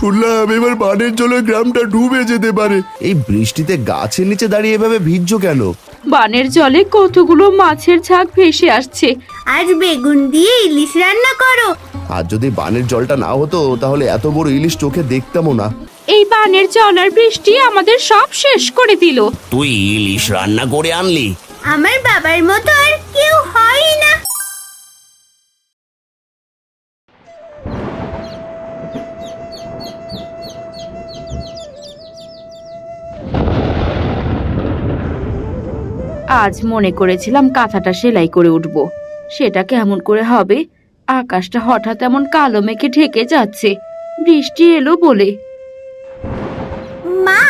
শুনলাম এবার বানের জলে গ্রামটা ডুবে যেতে পারে। এই বৃষ্টিতে গাছের নিচে দাঁড়িয়ে এভাবে ভিজছো কেন? বানের জলে কতগুলো মাছের ঝাঁক ভেসে আসছে। আজ বেগুন দিয়ে ইলিশ রান্না করো। আর যদি বানের জলটা না হতো তাহলে এত বড় ইলিশ চোখে দেখতামও না। এই বানের জল আর বৃষ্টি আমাদের সব শেষ করে দিল। তুই ইলিশ রান্না করে আনলি? আমার বাবার মতো আর কেউ হয় না। আজ মনে করেছিলাম কাঁথাটা সেলাই করে উঠবো, সেটা কেমন করে হবে? আকাশটা হঠাৎ এমন কালো মেঘে ঢেকে যাচ্ছে, বৃষ্টি এলো বলে। মা,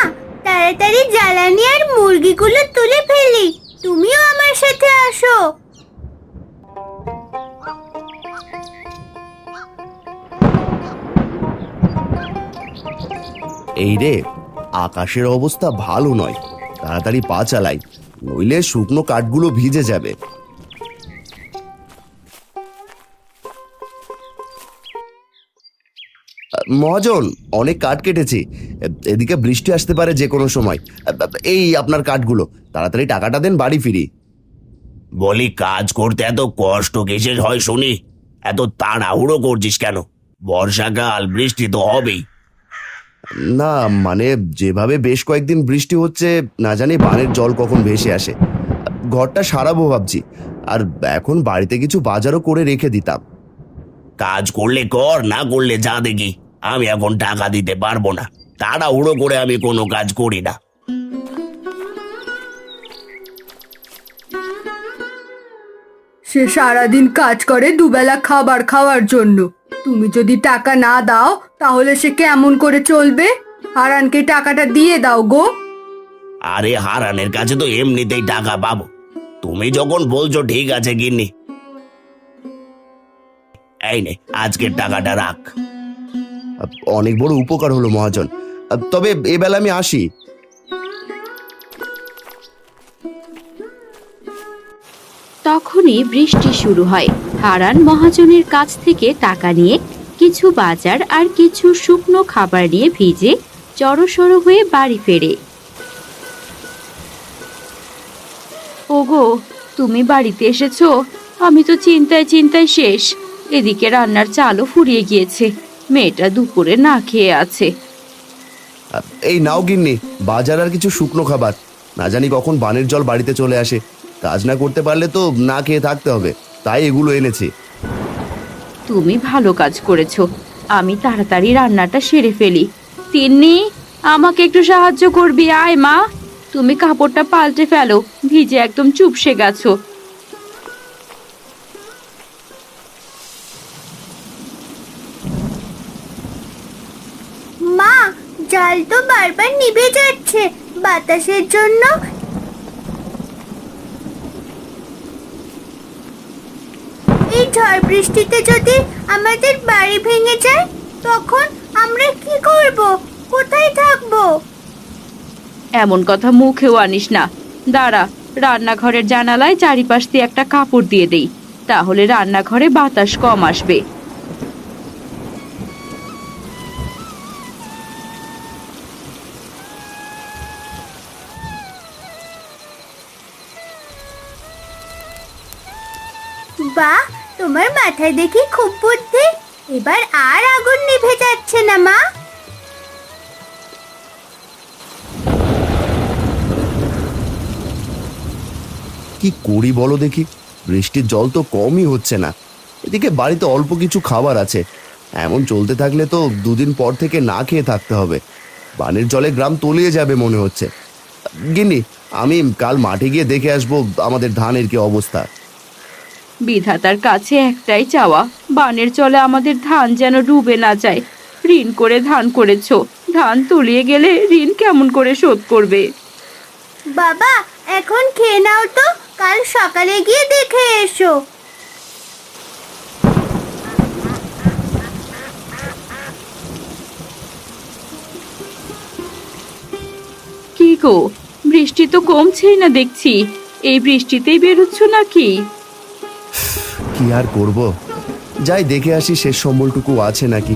তাড়াতাড়ি জ্বালানি আর মুরগিগুলো তুলে ফেলি। তুমিও আমার সাথে আসো। এই রে, আকাশের অবস্থা ভালো নয়, তাড়াতাড়ি পা চালাই, নইলে শুকনো কাঠগুলো ভিজে যাবে। মহাজন, অনেক কাঠ কেটেছি, এদিকে বৃষ্টি আসতে পারে যে কোনো সময়। এই আপনার কাঠগুলো, তাড়াতাড়ি টাকাটা দেন, বাড়ি ফিরি। বলি, কাজ করতে এত কষ্ট কিসের হয় শুনি? এত তাড়াহুড়ো করছিস কেন? বর্ষাকাল, বৃষ্টি তো হবেই। না মানে, যেভাবে বেশ কয়েকদিন বৃষ্টি হচ্ছে, না জানি বানের জল কখন ভেসে আসে। ঘরটা সারাবো ভাবছি, আর এখন বাড়িতে কিছু বাজারও করে রেখে দিতাম। কাজ করলে কর, না করলে যা দেখি। আমি এখন টাকা দিতে পারবো না, তাড়াহুড়ো করে আমি কোনো কাজ করি না। সে সারাদিন কাজ করে দুবেলা খাবার খাওয়ার জন্য। তুমি যদি টাকা না দাও তাহলে সে কেমন করে চলবে? হারানকে টাকাটা দিয়ে দাও গো। আরে, হারানের কাছে তো এমনিতেই টাকা পাবো। তুমি যখন বলছো ঠিক আছে গিন্নি, এই নে, আজকের টাকাটা রাখ। অনেক বড় উপকার হলো মহাজন, তবে এবেলা আমি আসি। তখনই বৃষ্টি শুরু হয়। হারান মহাজনের কাছ থেকে টাকা নিয়ে কিছু বাজার আর কিছু শুকনো খাবার নিয়ে ভিজে জড়সড় হয়ে বাড়ি ফেরে। ওগো, তুমি বাড়িতে এসেছো? আমি তো চিন্তায় চিন্তায় শেষ। এদিকে রান্নার চালও ফুরিয়ে গিয়েছে, মেয়েটা দুপুরে না খেয়ে আছে। এই নাও গিন্নি, বাজার আর কিছু শুকনো খাবার। না জানি কখন বানের জল বাড়িতে চলে আসে, কাজ না করতে পারলে তো না খেয়ে থাকতে হবে, তাই এগুলো এনেছি। তুমি ভালো কাজ করেছো, আমি তাড়াতাড়ি রান্নাটা সেরে ফেলি। তিন্নি, আমাকে একটু সাহায্য করবি? আয় মা, তুমি কাপড়টা পাল্টে ফেলো, ভিজে একদম চুপসে গেছো। মা, জাল তো বারবার নিভে যাচ্ছে বাতাসের জন্য। এই ঝড় বৃষ্টিতে যদি আমাদের বাড়ি ভেঙে যায়, তখন আমরা কি করব? কোথায় থাকবো? এমন কথা মুখেও আনিস না। দাঁড়া, রান্নাঘরের জানালায় চারিপাশ দিয়ে একটা কাপড় দিয়ে দেই, তাহলে রান্নাঘরে বাতাস কম আসবে। বাহ, তোমার মাথায় দেখি খুব বুদ্ধি। এবার আর আগুন নিভে যাচ্ছে না মা। কি করি বলো দেখি, বৃষ্টির জল তো কমই হচ্ছে না, এদিকে বাড়িতে অল্প কিছু খাবার আছে। এমন চলতে থাকলে তো দুদিন পর থেকে না খেয়ে থাকতে হবে। বানের জলে গ্রাম তলিয়ে যাবে মনে হচ্ছে। গিন্নি, আমি কাল মাঠে গিয়ে দেখে আসবো আমাদের ধানের কি অবস্থা। বিধাতার কাছে একটাই চাওয়া, বানের জলে আমাদের ধান যেন ডুবে না যায়। ঋণ করে ধান করেছো, ধান তলিয়ে গেলে ঋণ কেমন করে শোধ করবে? বাবা, এখন খেয়ে নাও তো, কাল সকালে গিয়ে দেখে এসো। কি গো, বৃষ্টি তো কমছেই না দেখছি, এই বৃষ্টিতেই বেরোচ্ছ নাকি? কি আর করব, যাই দেখে আসি শেষ সম্বলটুকু আছে নাকি।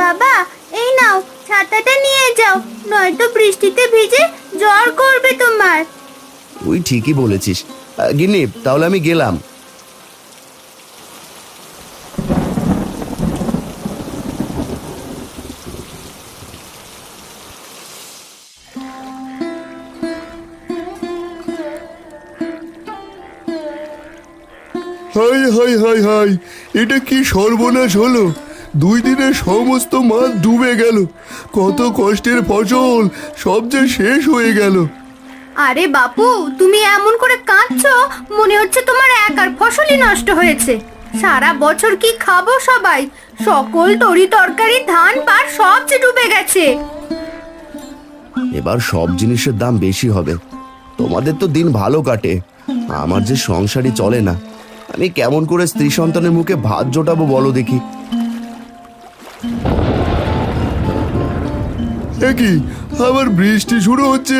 বাবা, এই নাও, ছাতাটা নিয়ে যাও, নয়তো বৃষ্টিতে ভিজে জ্বর করবে তোমার। তুই ঠিকই বলেছিস। গিন্নি, তাহলে আমি গেলাম। হাই হাই হাই হাই, এটা কি সর্বনাশ হলো! 2 দিনের সমস্ত মাছ ডুবে গেল। কত কষ্টের ফসল সব যে শেষ হয়ে গেল। আরে বাপু, তুমি এমন করে কাঁদছো, মনে হচ্ছে তোমার একার ফসলই নষ্ট হয়েছে। সারা বছর কি খাবো সবাই? সকল তরি তরকারি, ধান পাট সব যে ডুবে গেছে। এবার সব জিনিসের দাম বেশি হবে। তোমাদের তো দিন ভালো কাটে, আমার যে সংসারই চলে না। আমি কেমন করে স্ত্রী সন্তানের মুখে ভাত জোটাবো বলো দেখি। কি আবার বৃষ্টি শুরু হচ্ছে?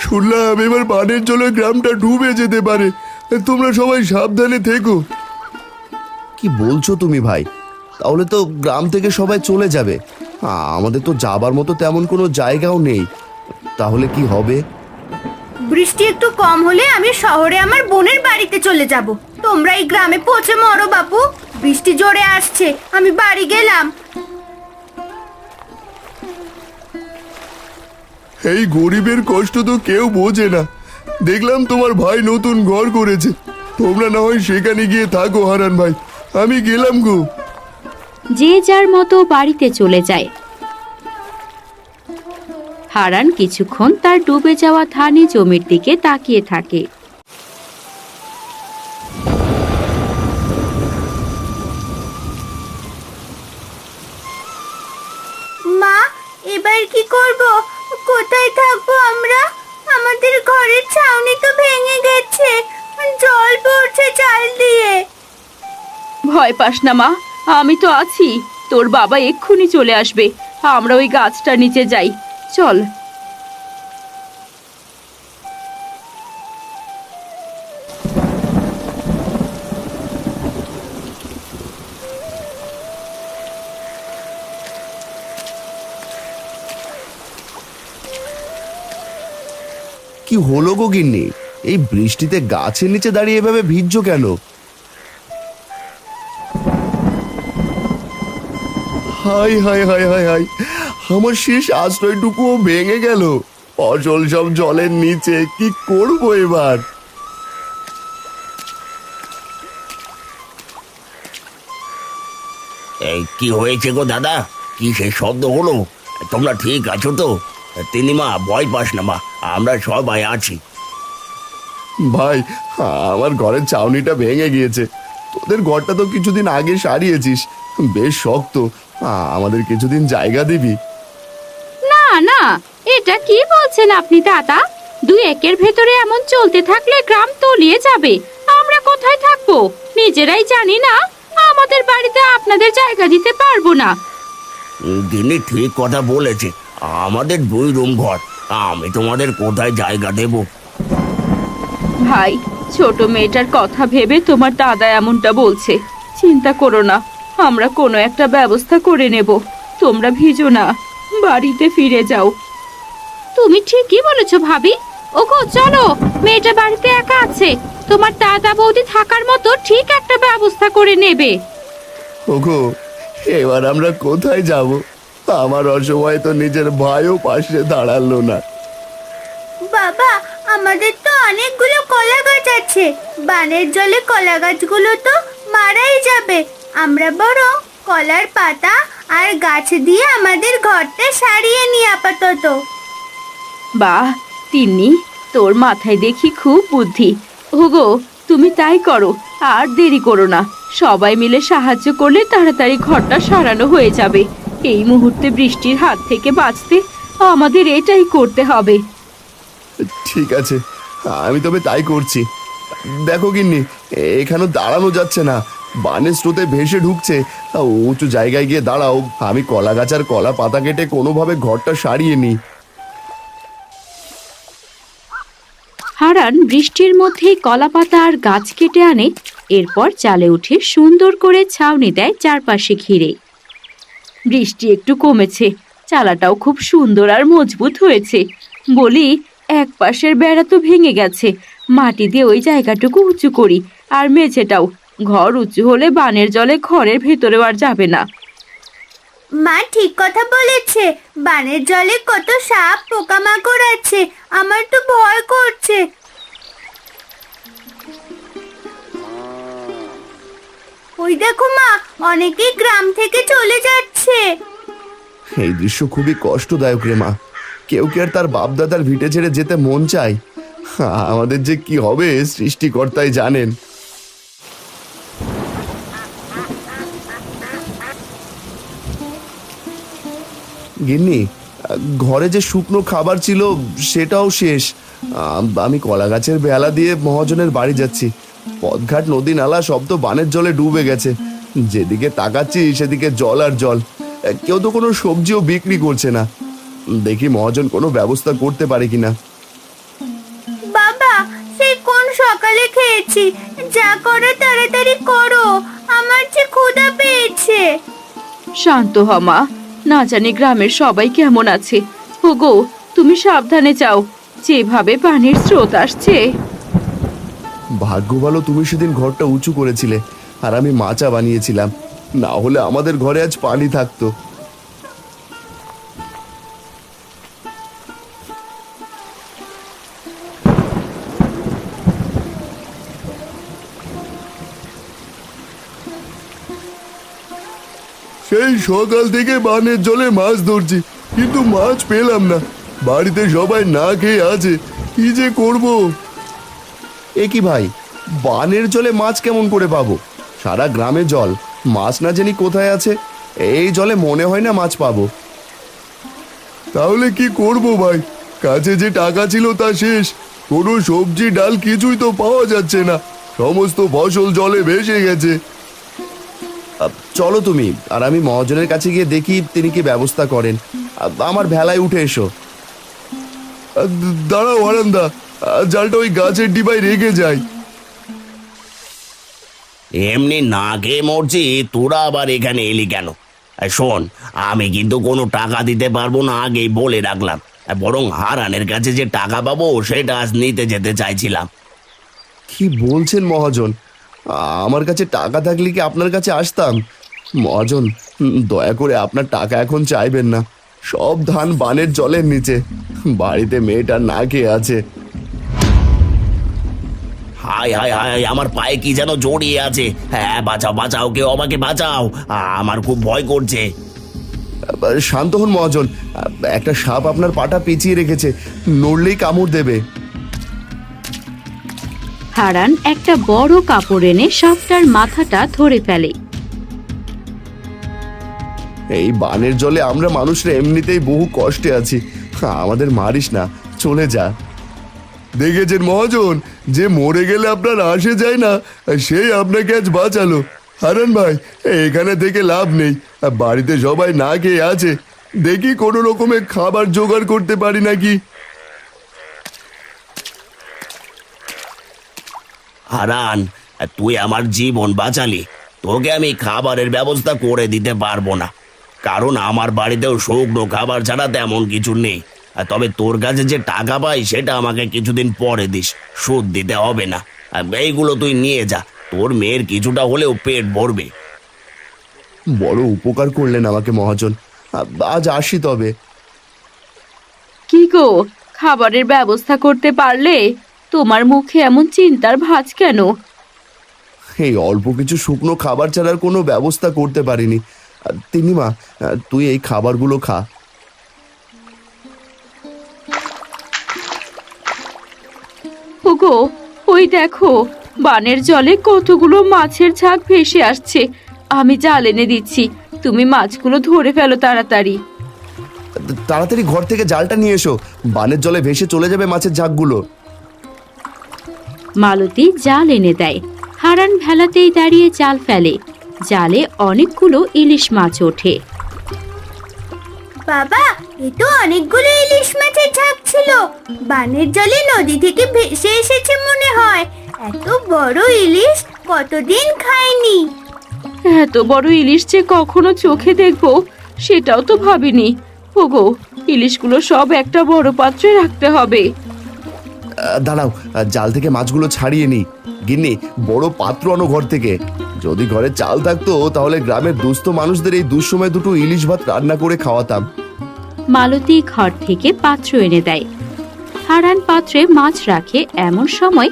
শুনলাম এবার বানের জলে গ্রামটা ডুবে যেতে পারে। তোমরা সবাই সাবধানে থেকো। কি বলছো তুমি ভাই? তাহলে তো গ্রাম থেকে সবাই চলে যাবে। আমাদের তো যাবার মতো তেমন কোনো জায়গাও নেই। তাহলে কি হবে? বৃষ্টি একটু কম হলে আমি শহরে আমার বোনের বাড়িতে চলে যাব। তোমরা এই গ্রামে পৌঁছে মরো বাপু। বৃষ্টি জোরে আসছে, আমি বাড়ি গেলাম। এই গরিবের কষ্ট তো কেউ বোঝে না। দেখলাম তোমার ভাই নতুন ঘর করেছে, তোমরা না হয় সেখানে গিয়ে থাকো হারান ভাই। আমি গেলাম গো। যে যার মতো বাড়িতে চলে যায়। হারান কিছুক্ষণ তার ডুবে যাওয়া ধানি জমির দিকে তাকিয়ে থাকে। মা, এবার কি করব? কোথায় থাকবো আমরা? আমাদের ঘরের ছাউনি তো ভেঙে গেছে, জল পড়ছে চাল দিয়ে। ভয় পাস না মা, আমি তো আছি। তোর বাবা এক্ষুনি চলে আসবে। আমরা ওই গাছটার নিচে যাই, চল। কি হলো গো গিন্নি? এই বৃষ্টিতে গাছের নিচে দাঁড়িয়ে এভাবে ভিজছো কেন? High high high high high, আমার শেষ আশ্রয়টুকুও ভেঙে গেল। ফসল সব জলের নিচে, কি করব এবার? এই কি হয়েছে গো দাদা? কি সেই শব্দ হলো? তোমরা ঠিক আছো তো? তিনিমা, ভয় পাস না মা, আমরা সবাই আছি। ভাই, আমার ঘরের ছাউনিটা ভেঙে গিয়েছে। তোদের ঘরটা তো কিছুদিন আগে সারিয়েছিস, বেশ শক্ত। আমাদের কিছুদিন জায়গা দিবি? না না, এটা কি বলছেন আপনি দাদা? 2 একের ভেতরে এমন চলতে থাকলে গ্রাম তলিয়ে যাবে। আমরা কোথায় থাকবো নিজেরাই জানি না। আমাদের বাড়িতে আপনাদের জায়গা দিতে পারবো না। তিনি ঠিক কথা বলেছে, আমাদের 2 রুম ঘর, আমি তোমাদের কোথায় জায়গা দেব? ভাই, ছোট মেয়েটার কথা ভেবে তোমার দাদা এমনটা বলছে। চিন্তা করো না, আমরা কোনো একটা ব্যবস্থা করে নেব। তোমরা ভিজো না, বাড়িতে ফিরে যাও। তুমি ঠিকই বলেছো ভাবি। ওগো চলো, মেয়েটা বাড়িতে একা আছে, তোমার দাদা বৌদি থাকার মতো ঠিক একটা ব্যবস্থা করে নেবে। ওগো, এবার আমরা কোথায় যাব? আমার অসময়ে তো নিজের ভাইও পাশে দাঁড়ালো না। বাবা, আমাদের তো অনেকগুলো কলা গাছ আছে। বানের জলে কলা গাছগুলো তো মারাই যাবে। আমরা বরং কলার পাতা আর গাছ দিয়ে আমাদের ঘরটা সারিয়ে নিই আপাতত। বাহ তিন্নি, তোর মাথায় দেখি খুব বুদ্ধি। ওগো, তুমি তাই করো, আর দেরি করো না। সবাই মিলে সাহায্য করলে তাড়াতাড়ি ঘরটা সারানো হয়ে যাবে। এই মুহূর্তে বৃষ্টির হাত থেকে বাঁচতে আমাদের এটাই করতে হবে। ঠিক আছে, আমি তবে তাই করছি। দেখো গিন্নি, এখানে দাঁড়ানো যাচ্ছে না, বানের স্রোতে ভেসে ঢুকছে। উঁচু জায়গায় গিয়ে দাঁড়াও, আমি কলা গাছ আর কলা পাতা কেটে কোনোভাবে ঘরটা সারিয়ে নিই। হারান বৃষ্টির মধ্যেই কলাপাতা আর গাছ কেটে আনে। এরপর চালে উঠে সুন্দর করে ছাউনি দেয় চারপাশে ঘিরে। বৃষ্টি একটু কমেছে, চালাটাও খুব সুন্দর আর মজবুত হয়েছে। বলি, এক পাশের বেড়া তো ভেঙে গেছে, মাটি দিয়ে ওই জায়গাটুকু উঁচু করি, আর মেঝেটাও। ঘর উঁচু হলে বানের জলে ঘরের ভেতরেও আর যাবে না। মা ঠিক কথা বলেছে, বানের জলে কত সাপ পোকামাকড় আছে, আমার তো ভয় করছে। ওই দেখো মা, অনেকেই গ্রাম থেকে চলে যাচ্ছে। এই দৃশ্য খুবই কষ্টদায়ক রে মা। কেউ কি আর তার বাপ দাদার ভিটে ছেড়ে যেতে মন চায়? আমাদের যে কি হবে সৃষ্টিকর্তাই জানেন। গিন্নি, ঘরে যে শুকনো খাবার ছিল সেটাও শেষ। আমি কলা গাছের বেলা দিয়ে মহাজনের বাড়ি যাচ্ছি। পথঘাট নদী নালা সব তো বানের জলে ডুবে গেছে। যেদিকে তাকাচ্ছি সেদিকে জল আর জল। কেউ তো কোনো সবজিও বিক্রি করছে না। দেখি মহাজন কোনো ব্যবস্থা করতে পারে কিনা। বাবা, সেই কোন সকালে খেয়েছি, যা করো তাড়াতাড়ি করো, আমার যে ক্ষুধা পেয়েছে। শান্ত হ মা, না জানি গ্রামের সবাই কেমন আছে। ওগো, তুমি সাবধানে যাও, যেভাবে পানির স্রোত আসছে। ভাগ্য ভালো তুমি সেদিন ঘরটা উঁচু করেছিলে আর আমি মাচা বানিয়েছিলাম, না হলে আমাদের ঘরে আজ পানি থাকতো। সেই সকাল থেকে বানের জলে মাছ ধরছি, কিন্তু মাছ পেলাম না। বাড়িতে সবাই না খেয়ে আছে, কি যে করব। এ কি ভাই, বানের জলে মাছ কেমন করে পাবো? সারা গ্রামে জল, মাছ না জানি কোথায় আছে। এই জলে মনে হয় না মাছ পাবো। তাহলে কি করব ভাই? কাছে যে টাকা ছিল তা শেষ। কোনো সবজি ডাল কিছুই তো পাওয়া যাচ্ছে না, সমস্ত ফসল জলে ভেসে গেছে। চলো তুমি আর আমি মহাজনের কাছে গিয়ে দেখি তিনি কি ব্যবস্থা করেন। আমার ভেলায় উঠে এসো। দাঁড়াও হারান্দা, জালটা ওই গাছের ডিবায় রেখে যাই। এমনি না খেয়ে মরছি, তোরা আবার এখানে এলি কেন? শোন, আমি কিন্তু কোনো টাকা দিতে পারবো না, আগেই বলে রাখলাম। বরং হারানের কাছে যে টাকা পাবো সেটা আজ নিতে যেতে চাইছিলাম। কি বলছেন মহাজন? আমার কাছে টাকা থাকলে কি আপনার কাছে আসতাম? মহাজন, দয়া করে আপনার টাকা এখন চাইবেন না। সব ধান বানের জলের নিচে, বাড়িতে মেয়েটা না খেয়ে আছে। হায় হায় হায়, আমার পায়ে কি যেন জড়িয়ে আছে। হ্যাঁ, বাঁচাও বাঁচাও, কেউ আমাকে বাঁচাও, আমার খুব ভয় করছে। শান্ত হন মহাজন, একটা সাপ আপনার পাটা পেঁচিয়ে রেখেছে, নড়লেই কামড় দেবে। হারান একটা বড় কাপড় এনে সাপটার মাথাটা ধরে ফেলে। এই বানের জলে আমরা মানুষরা এমনিতেই বহু কষ্টে আছি, আমাদের মারিস না, চলে যা। দেখেছেন মহাজন, যে মরে গেলে আপনার আসে যায় না, সেই আপনাকে আজ বাঁচালো। হারান ভাই, এখানে থেকে লাভ নেই, বাড়িতে সবাই না খেয়ে আছে। দেখি কোনো রকমে খাবার জোগাড় করতে পারি নাকি। হারান, তুই আমার জীবন বাঁচালি। তোকে আমি খাবারের ব্যবস্থা করে দিতে পারবো না, কারণ আমার বাড়িতেও শুকনো খাবার ছাড়া তেমন কিছু নেই। তবে তোর কাছে যে টাকা পাই সেটা আমাকে কিছুদিন পরে দিস, সুদ দিতে হবে না। এইগুলো তুই নিয়ে যা, তোর মেয়ের কিছুটা হলেও পেট ভরবে। বড় উপকার করলেন আমাকে মহাজন, আজ আসি তবে। কি গো, খাবারের ব্যবস্থা করতে পারলে? তোমার মুখে এমন চিন্তার ভাঁজ কেন? এই অল্প কিছু শুকনো খাবার ছাড়ার কোনো ব্যবস্থা করতে পারিনি। তিন্নিমা, তুই এই খাবারগুলো খা। ওগো, ওই দেখো, বানের জলে কতগুলো মাছের ঝাঁক ভেসে আসছে। আমি জাল এনে দিচ্ছি, তুমি মাছগুলো ধরে ফেলো তাড়াতাড়ি। তাড়াতাড়ি ঘর থেকে জালটা নিয়ে এসো, বানের জলে ভেসে চলে যাবে মাছের ঝাঁকগুলো। মালতী জাল এনে দেয়। হারান ভেলাতেই দাঁড়িয়ে জাল ফেলে। জালে অনেকগুলো ইলিশ মাছ ওঠে। বাবা, এ তো অনেকগুলো ইলিশ মাছের ঝাঁক ছিল। বানের জলে নদী থেকে ভেসে এসেছে মনে হয়। এত বড় ইলিশ কতদিন খাইনি। এত বড় ইলিশ যে কখনো চোখে দেখবো সেটাও তো ভাবিনি। ওগো, ইলিশগুলো সব একটা বড় পাত্রে রাখতে হবে। দাঁড়াও, জাল থেকে মাছগুলো ছাড়িয়ে নি। গিন্নি, বড় পাত্র আনো ঘর থেকে। যদি ঘরে চাল থাকতো তাহলে গ্রামের দুস্থ মানুষদের এই দুঃসময় দুটো ইলিশ ভাত রান্না করে খাওয়াতাম। মালতী ঘর থেকে পাত্র এনে দেয়। হারান পাত্রে মাছ রাখে, এমন সময়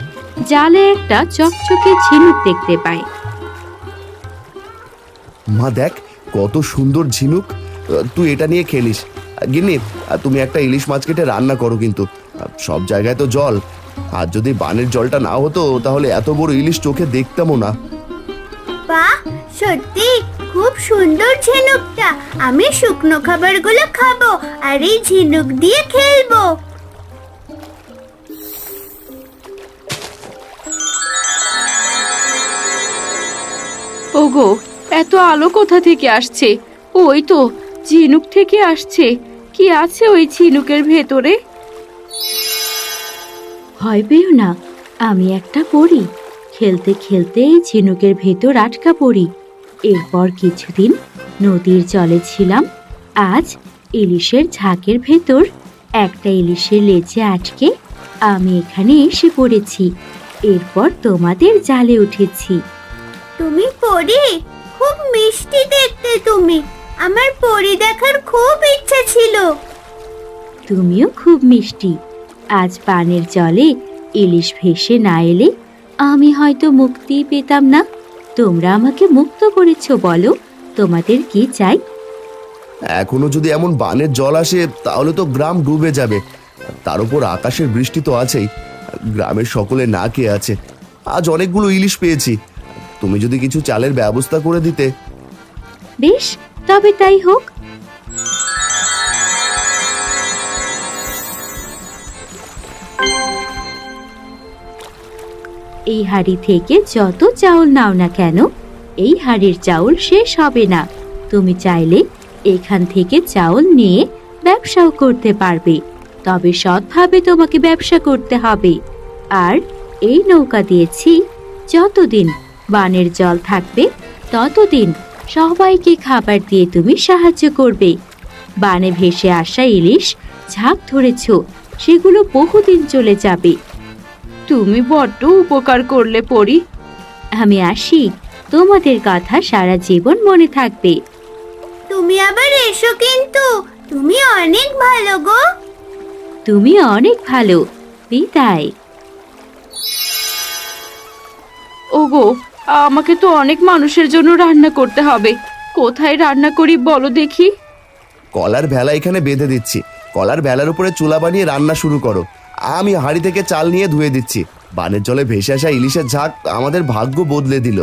জালে একটা চকচকে ঝিনুক দেখতে পায়। মা দেখ, কত সুন্দর ঝিনুক। তুই এটা নিয়ে খেলিস। গিন্নি, তুমি একটা ইলিশ মাছ কেটে রান্না করো, কিন্তু সব জায়গায় তো জল। আর যদি বানের জলটা না হতো তাহলে এত বড় ইলিশ চোখে দেখতামও না। বাহ, সত্যি খুব সুন্দর ঝিনুকটা। আমি শুকনো খাবারগুলো খাবো আর এই ঝিনুক দিয়ে খেলবো। ওগো, এত আলো কোথা থেকে আসছে? ওই তো ঝিনুক থেকে আসছে। কি আছে ওই ঝিনুকের ভেতরে? ভয় পেও না, আমি একটা পড়ি। খেলতে খেলতে এই ঝিনুকের ভেতর আটকা পড়ি। এরপর কিছুদিন নদীর জলে ছিলাম। আজ ইলিশের ঝাঁকের ভেতর একটা ইলিশের লেজে আটকে আমি এখানে এসে পড়েছি। এরপর তোমাদের জালে উঠেছি। তুমি পরি? খুব মিষ্টি দেখতে তুমি। আমার পরি দেখার খুব ইচ্ছা ছিল। তুমিও খুব মিষ্টি। আজ পানের জলে ইলিশ ভেসে না এলে আমি হয়তো মুক্তি পেতাম না। তোমরা আমাকে মুক্ত করেছো, বলো তোমাদের কি চাই? এখনো যদি এমন বানের জল আসে তাহলে তো গ্রাম ডুবে যাবে। তার উপর আকাশের বৃষ্টি তো আছেই। গ্রামের সকলে না খেয়ে আছে। আজ অনেকগুলো ইলিশ পেয়েছি। তুমি যদি কিছু চালের ব্যবস্থা করে দিতে। বেশ, তবে তাই হোক। এই হাড়ি থেকে যত চাউল নাও না কেন, এই হাড়ির চাউল শেষ হবে না। তুমি চাইলে এখান থেকে চাউল নিয়ে ব্যবসাও করতে পারবে, তবে সৎভাবে তোমাকে ব্যবসা করতে হবে। আর এই নৌকা দিয়েছি, যতদিন বানের জল থাকবে ততদিন সবাইকে খাবার দিয়ে তুমি সাহায্য করবে। বানে ভেসে আসা ইলিশ ঝাঁক ধরেছ, সেগুলো বহুদিন চলে যাবে। তুমি বড্ড উপকার করলে পরি। আমি আসি, তোমাদের কথা সারা জীবন মনে থাকবে। তুমি আবার এসো কিন্তু। তুমি অনেক ভালো গো। তুমি অনেক ভালো। বিদায়। ওগো, আমাকে তো অনেক মানুষের জন্য রান্না করতে হবে। কোথায় রান্না করি বলো দেখি? কলার ভেলা এখানে বেঁধে দিচ্ছি। কলার ভেলার উপরে চুলা বানিয়ে রান্না শুরু করো। আমি হাঁড়ি থেকে চাল নিয়ে ধুয়ে দিচ্ছি। বানের জলে ভেসে আসা ইলিশের ঝাঁক আমাদের ভাগ্য বদলে দিল।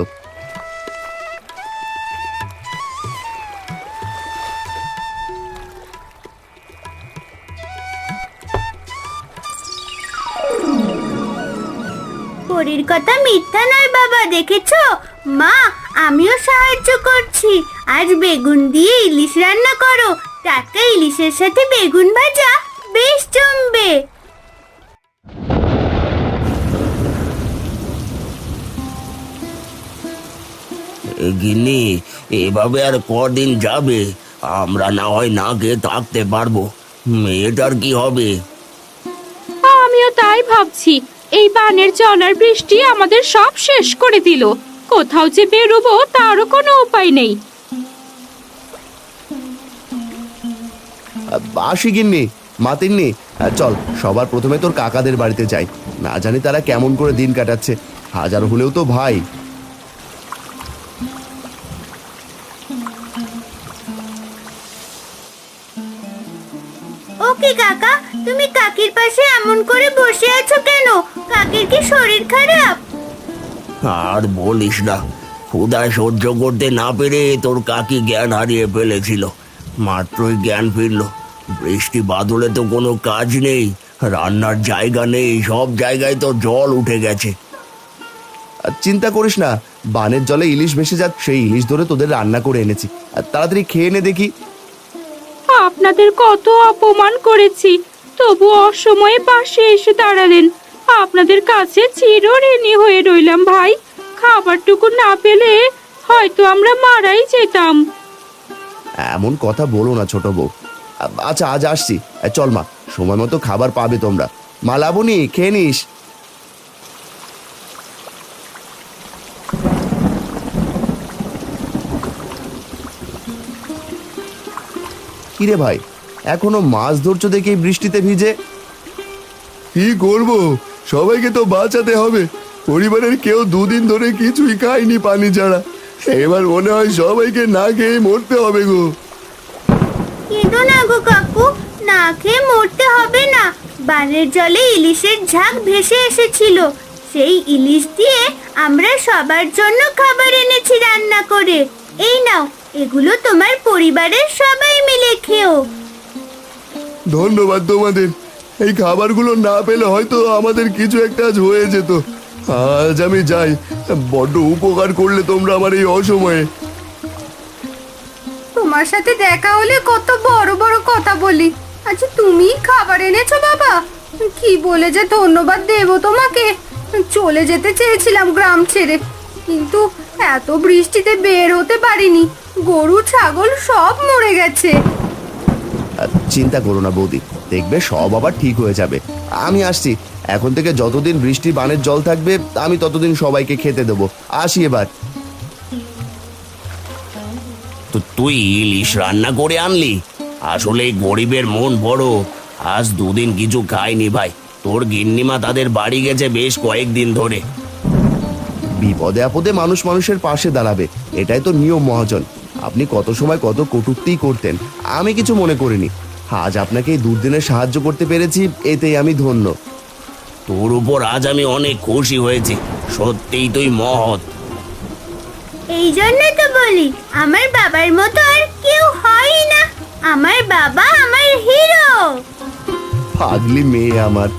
পরির কথা মিথ্যা নয় বাবা, দেখেছো? মা, আমিও সাহায্য করছি। আজ বেগুন দিয়ে ইলিশ রান্না করো। টাটকা ইলিশের সাথে বেগুন ভাজা বেশ জমবে। গিন্নি, এভাবে আর কদিন যাবে? আমরা না হয় না খেয়ে থাকতে পারবো। মেয়েটার কি হবে? আমিও তাই ভাবছি। এই বানের জল আর বৃষ্টি আমাদের সব শেষ করে দিল। কোথাও যে বেরোবো তারও কোনো উপায় নেই। আসি গিন্নি, মাতিননি। চল, সবার প্রথমে তোর কাকাদের বাড়িতে যাই। না জানি তারা কেমন করে দিন কাটাচ্ছে। হাজার হলেও তো ভাই। ওকে কাকা, তুমি কাকির পাশে এমন করে বসে আছো কেন? কাকির কি শরীর খারাপ? আর বলিস না, ক্ষুধা সহ্য করতে না পেরে তোর কাকি জ্ঞান হারিয়ে ফেলেছিল। মাত্রই জ্ঞান ফিরল। বৃষ্টি বাদলে তো কোনো কাজ নেই, রান্নার জায়গা নেই, সব জায়গায় তো জল উঠে গেছে। চিন্তা করিস না, বানের জলে ইলিশ ভেসে যাক, সেই ইলিশ ধরে তোদের রান্না করে এনেছি। তাড়াতাড়ি খেয়ে নে দেখি। আপনাদের কত অপমান করেছি, তবু অসময়ে পাশে এসে দাঁড়ালেন। আপনাদের কাছে চিরঋণী হয়ে রইলাম ভাই। খাবারটুকু না পেলে হয়তো আমরা মারাই যেতাম। এমন কথা বলো না ছোট বউ। আচ্ছা আজ আসছি। চল মা, সময় মতো খাবার পাবে তোমরা। মা লাবণী, খেয়ে নিস। কিরে ভাই, এখনো মাছ ধরছো দেখে এই বৃষ্টিতে ভিজে? কি করব, সবাইকে তো বাঁচাতে হবে। পরিবারের কেউ দুদিন ধরে কিছুই খায়নি পানি ছাড়া। এবার মনে হয় সবাইকে না খেয়ে মরতে হবে গো। কেঁদো না গো কাকু, না খেয়ে মরতে হবে না। বানের জলে ইলিশের ঝাঁক ভেসে এসেছিল, সেই ইলিশ দিয়ে আমরা সবার জন্য খাবার এনেছি রান্না করে। এই নাও, এগুলো তোমার পরিবারের সবাই মিলে খেও। ধন্যবাদ তোমাদের। এই খাবারগুলো না পেলে হয়তো আমাদের কিছু একটা আজ হয়ে যেত। আজ আমি যাই, বড্ড উপকার করলে তোমরা আমার এই অসময়ে। তোমার সাথে দেখা হলে কত বড় বড় কথা বলি, আচ্ছা তুমি খাবার এনেছো বাবা? কি বলে যে ধন্যবাদ দেবো তোমাকে। চলে যেতে চেয়েছিলাম গ্রাম ছেড়ে, কিন্তু এত বৃষ্টিতে বের হতে পারিনি। গরু ছাগল সব মরে গেছে। চিন্তা করো না বৌদি, দেখবে সব আবার ঠিক হয়ে যাবে। আমি আসছি। এখন থেকে যতদিন বৃষ্টি বানের জল থাকবে আমি ততদিন সবাইকে খেতে দেবো। আসি এবার। তো তুই ইলিশ রান্না করে আনলি? আসলে গরিবের মন বড়। আজ দুদিন কিছু খায়নি ভাই। তোর গিন্নিমা তাদের বাড়ি গেছে বেশ কয়েকদিন ধরে। বিপদে আপদে মানুষ মানুষের পাশে দাঁড়াবে, এটাই তো নিয়ম মহাজন। আপনি কত সময় কত কটূক্তি করতেন, আমি কিছু মনে করিনি। আজ আপনাকে এই দুর্দিনে সাহায্য করতে পেরেছি, এতেই আমি ধন্য। তোর উপর আজ আমি অনেক খুশি হয়েছি। সত্যিই তুই মহৎ। এই জন্য তো বলি, আমার বাবার মতো আর কেউ হয় না। আমার বাবা আমার হিরো। পাগলি মেয়ে আমার।